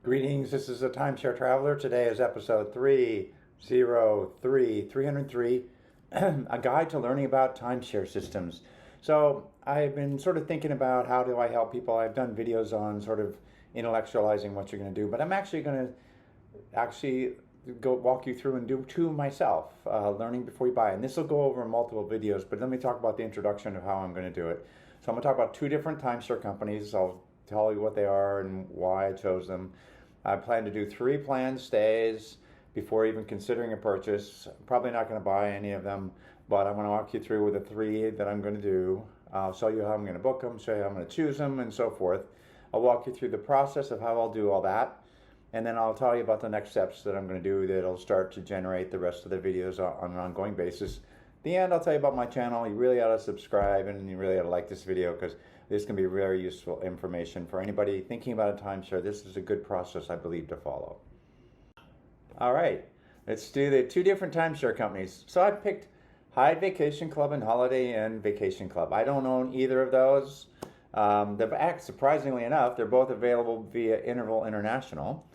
Greetings, this is a Timeshare Traveler. Today is episode 303, a guide to learning about timeshare systems. So I've been sort of thinking about how do I help people. I've done videos on sort of intellectualizing what you're going to do, but I'm actually going to go walk you through and do two myself, learning before you buy. And this will go over multiple videos, but let me talk about the introduction of how I'm going to do it. So I'm going to talk about two different timeshare companies. I'll tell you what they are and why I chose them. I plan to do 3 planned stays before even considering a purchase. Probably not going to buy any of them, but I'm going to walk you through with the 3 that I'm going to do. I'll show you how I'm going to book them, show you how I'm going to choose them, and so forth. I'll walk you through the process of how I'll do all that, and then I'll tell you about the next steps that I'm going to do that'll start to generate the rest of the videos on an ongoing basis. At the end, I'll tell you about my channel. You really ought to subscribe, and you really ought to like this video because this can be very useful information for anybody thinking about a timeshare. This is a good process, I believe, to follow. All right, let's do the 2 different timeshare companies. So I picked Hyatt Vacation Club and Holiday Inn Vacation Club. I don't own either of those. Surprisingly enough, they're both available via Interval International.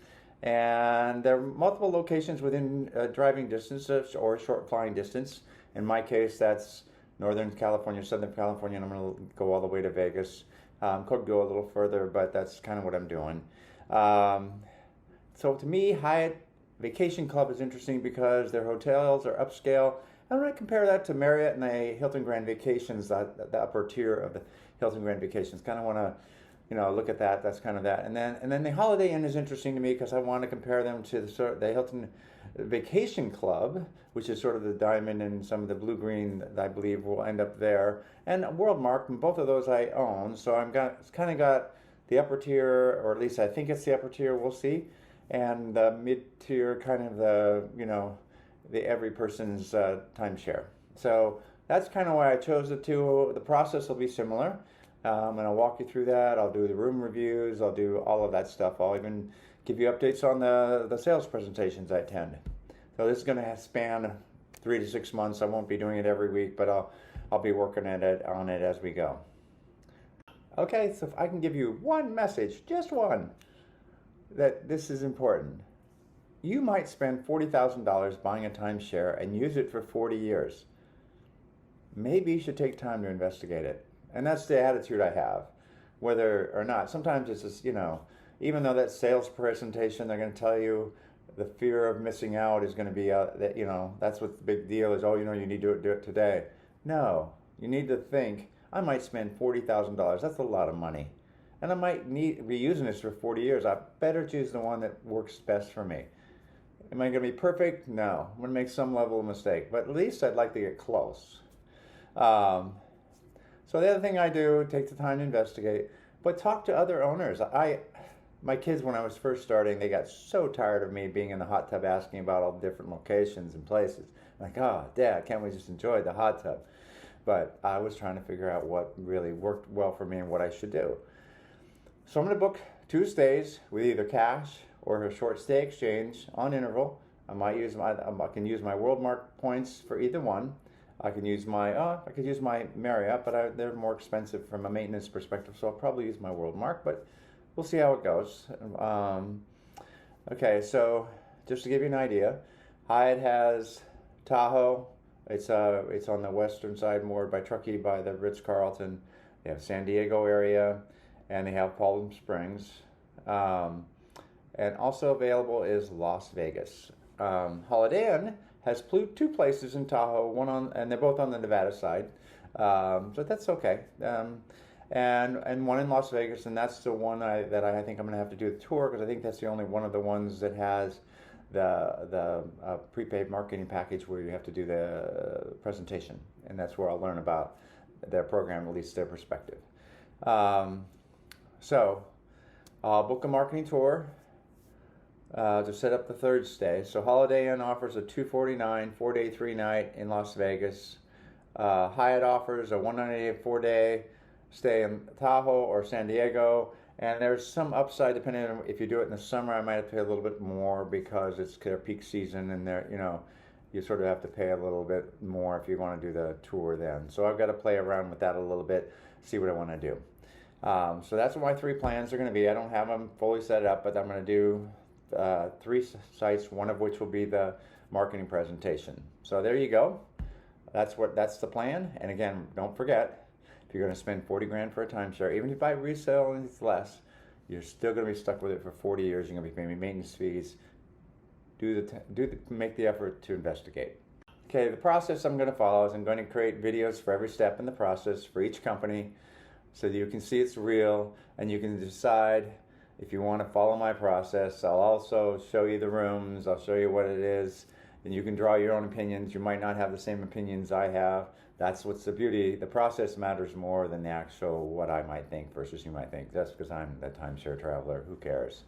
And there are multiple locations within driving distance or short flying distance. In my case, that's Northern California, Southern California, and I'm going to go all the way to Vegas. Could go a little further, but that's kind of what I'm doing. So to me, Hyatt Vacation Club is interesting because their hotels are upscale. And when I compare that to Marriott and the Hilton Grand Vacations, the upper tier of the Hilton Grand Vacations, kind of want to look at that. That's kind of that. And then the Holiday Inn is interesting to me because I want to compare them to the Hilton Vacation Club, which is sort of the diamond and some of the blue-green that I believe will end up there, and Worldmark, and both of those I own. So it's kind of got the upper tier, or at least I think it's the upper tier. We'll see, and the mid-tier, kind of the every person's timeshare. So that's kind of why I chose the two. The process will be similar. And I'll walk you through that. I'll do the room reviews. I'll do all of that stuff. I'll even give you updates on the sales presentations I attend. So this is going to span 3 to 6 months. I won't be doing it every week, but I'll be working on it as we go. Okay, so if I can give you one message, just one, that this is important. You might spend $40,000 buying a timeshare and use it for 40 years. Maybe you should take time to investigate it. And that's the attitude I have, whether or not. Sometimes it's just, even though that sales presentation, they're going to tell you the fear of missing out is going to be, that's what the big deal is. Oh, you need to do it today. No, you need to think, I might spend $40,000. That's a lot of money. And I might be using this for 40 years. I better choose the one that works best for me. Am I going to be perfect? No. I'm going to make some level of mistake. But at least I'd like to get close. So the other thing I do, take the time to investigate, but talk to other owners. My kids, when I was first starting, they got so tired of me being in the hot tub asking about all the different locations and places. Like, oh, Dad, can't we just enjoy the hot tub? But I was trying to figure out what really worked well for me and what I should do. So I'm going to book 2 stays with either cash or a short stay exchange on Interval. I can use my Worldmark points for either one. I could use my Marriott, but they're more expensive from a maintenance perspective, so I'll probably use my Worldmark, but we'll see how it goes. Okay, so just to give you an idea, Hyatt has Tahoe. It's on the western side, moored by Truckee by the Ritz-Carlton. They have San Diego area, and they have Palm Springs. And also available is Las Vegas. Holiday Inn has 2 places in Tahoe, and they're both on the Nevada side, so that's okay. And one in Las Vegas, and that's the one that I think I'm going to have to do the tour because I think that's the only one of the ones that has the prepaid marketing package where you have to do the presentation, and that's where I'll learn about their program, at least their perspective. So I'll book a marketing tour to set up the 3rd stay. So Holiday Inn offers a $249 4-day 3-night in Las Vegas. Hyatt offers a $198 4-day stay in Tahoe or San Diego, and there's some upside depending on if you do it in the summer. I might have to pay a little bit more because it's their peak season, and you sort of have to pay a little bit more if you want to do the tour then. So I've got to play around with that a little bit, see what I want to do. So that's what my 3 plans are going to be. I don't have them fully set up, but I'm going to do 3 sites, one of which will be the marketing presentation. So there you go. That's the plan. And again, don't forget, if you're going to spend 40 grand for a timeshare, even if you buy resale and it's less, you're still going to be stuck with it for 40 years. You're going to be paying maintenance fees. Make the effort to investigate. Okay, the process I'm going to follow is I'm going to create videos for every step in the process for each company so that you can see it's real and you can decide if you want to follow my process. I'll also show you the rooms, I'll show you what it is, and you can draw your own opinions. You might not have the same opinions I have. That's what's the beauty. The process matters more than the actual what I might think versus you might think. That's because I'm the timeshare traveler. Who cares?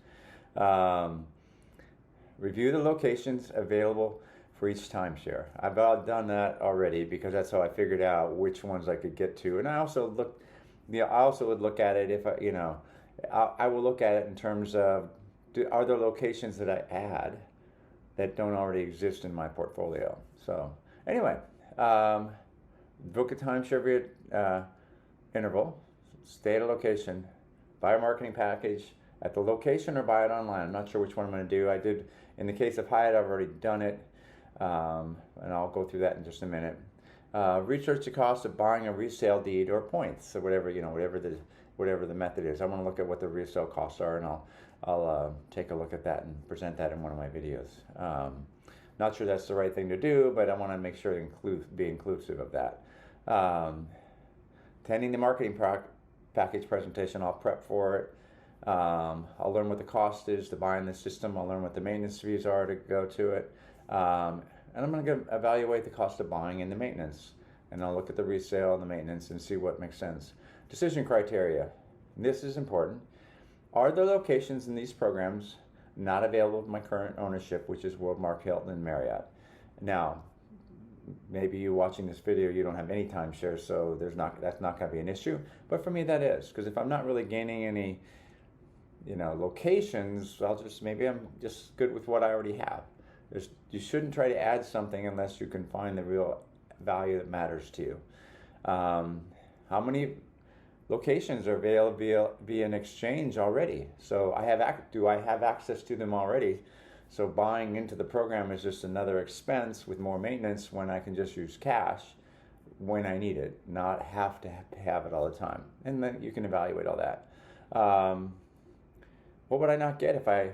Review the locations available for each timeshare. I've done that already because that's how I figured out which ones I could get to. And I also would look at it if I will look at it in terms of are there locations that I add that don't already exist in my portfolio. So anyway, book a timeshare via interval, stay at a location, buy a marketing package at the location or buy it online. I'm not sure which one I'm going to do. I did, in the case of Hyatt, I've already done it, and I'll go through that in just a minute. Research the cost of buying a resale deed or points, so whatever the method is. I want to look at what the resale costs are, and I'll take a look at that and present that in one of my videos. Not sure that's the right thing to do, but I want to make sure to be inclusive of that. Attending the marketing package presentation, I'll prep for it. I'll learn what the cost is to buy in the system. I'll learn what the maintenance fees are to go to it. And I'm going to evaluate the cost of buying and the maintenance. And I'll look at the resale and the maintenance and see what makes sense. Decision criteria. This is important. Are the locations in these programs not available to my current ownership, which is Worldmark, Hilton, and Marriott? Now, maybe you watching this video, you don't have any timeshares, so that's not going to be an issue. But for me, that is, because if I'm not really gaining any locations, maybe I'm just good with what I already have. You shouldn't try to add something unless you can find the real value that matters to you. How many locations are available via an exchange already? So do I have access to them already? So buying into the program is just another expense with more maintenance when I can just use cash when I need it, not have to have it all the time. And then you can evaluate all that. What would I not get if I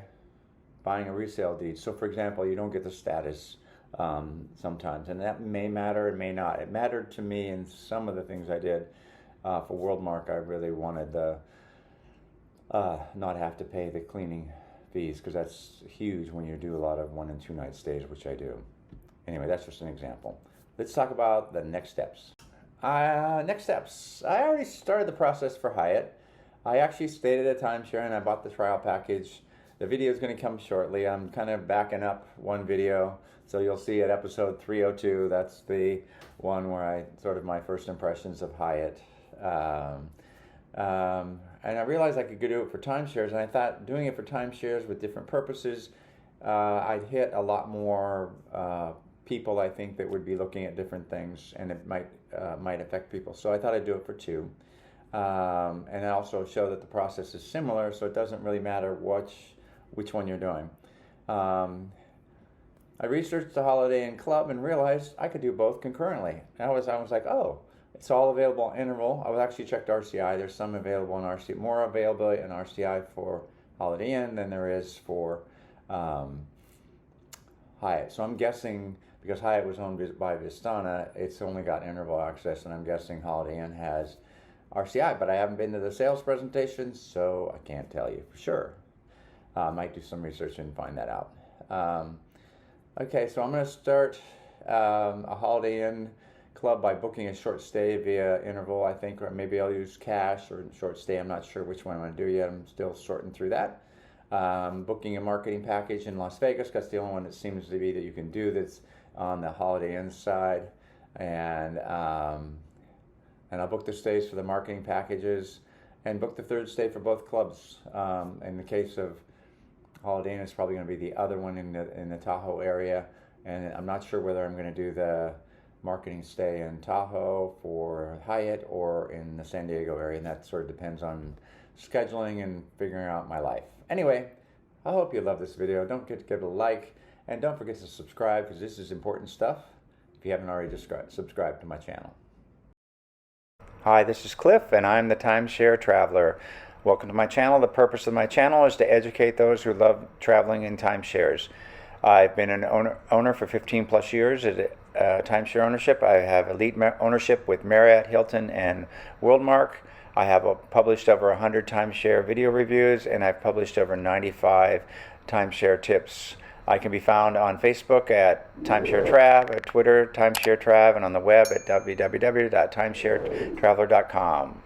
buying a resale deed? So for example, you don't get the status sometimes, and that may matter, it may not. It mattered to me in some of the things I did. For Worldmark, I really wanted the not have to pay the cleaning fees, because that's huge when you do a lot of 1 and 2 night stays, which I do. Anyway, that's just an example. Let's talk about the next steps. Next steps. I already started the process for Hyatt. I actually stayed at a timeshare and I bought the trial package. The video is going to come shortly. I'm kind of backing up one video, so you'll see at episode 302. That's the one where my first impressions of Hyatt. And I realized I could do it for timeshares, and I thought doing it for timeshares with different purposes, I'd hit a lot more people, I think, that would be looking at different things, and it might affect people. So I thought I'd do it for 2. And also show that the process is similar, so it doesn't really matter which one you're doing. I researched the Holiday Inn Club and realized I could do both concurrently. And I was like, oh, it's all available on interval. I was actually checked RCI. There's some available in RCI, more availability in RCI for Holiday Inn than there is for Hyatt. So I'm guessing, because Hyatt was owned by Vistana, it's only got interval access, and I'm guessing Holiday Inn has RCI, but I haven't been to the sales presentation, so I can't tell you for sure. I might do some research and find that out. Okay, so I'm going to start a Holiday Inn Club by booking a short stay via interval, I think, or maybe I'll use cash or short stay. I'm not sure which one I'm going to do yet. I'm still sorting through that. Booking a marketing package in Las Vegas. That's the only one that seems to be that you can do that's on the Holiday Inn side. And I'll book the stays for the marketing packages and book the third stay for both clubs. In the case of Holiday Inn, it's probably going to be the other one in the Tahoe area, and I'm not sure whether I'm going to do the marketing stay in Tahoe for Hyatt or in the San Diego area, and that sort of depends on scheduling and figuring out my life. Anyway, I hope you love this video. Don't forget to give it a like, and don't forget to subscribe, because this is important stuff if you haven't already subscribed to my channel. Hi, this is Cliff, and I'm the Timeshare Traveler. Welcome to my channel. The purpose of my channel is to educate those who love traveling in timeshares. I've been an owner for 15 plus years at timeshare ownership. I have elite ownership with Marriott, Hilton, and Worldmark. I have published over 100 timeshare video reviews, and I've published over 95 timeshare tips. I can be found on Facebook at Timeshare Trav, at Twitter, Timeshare Trav, and on the web at www.timesharetraveler.com.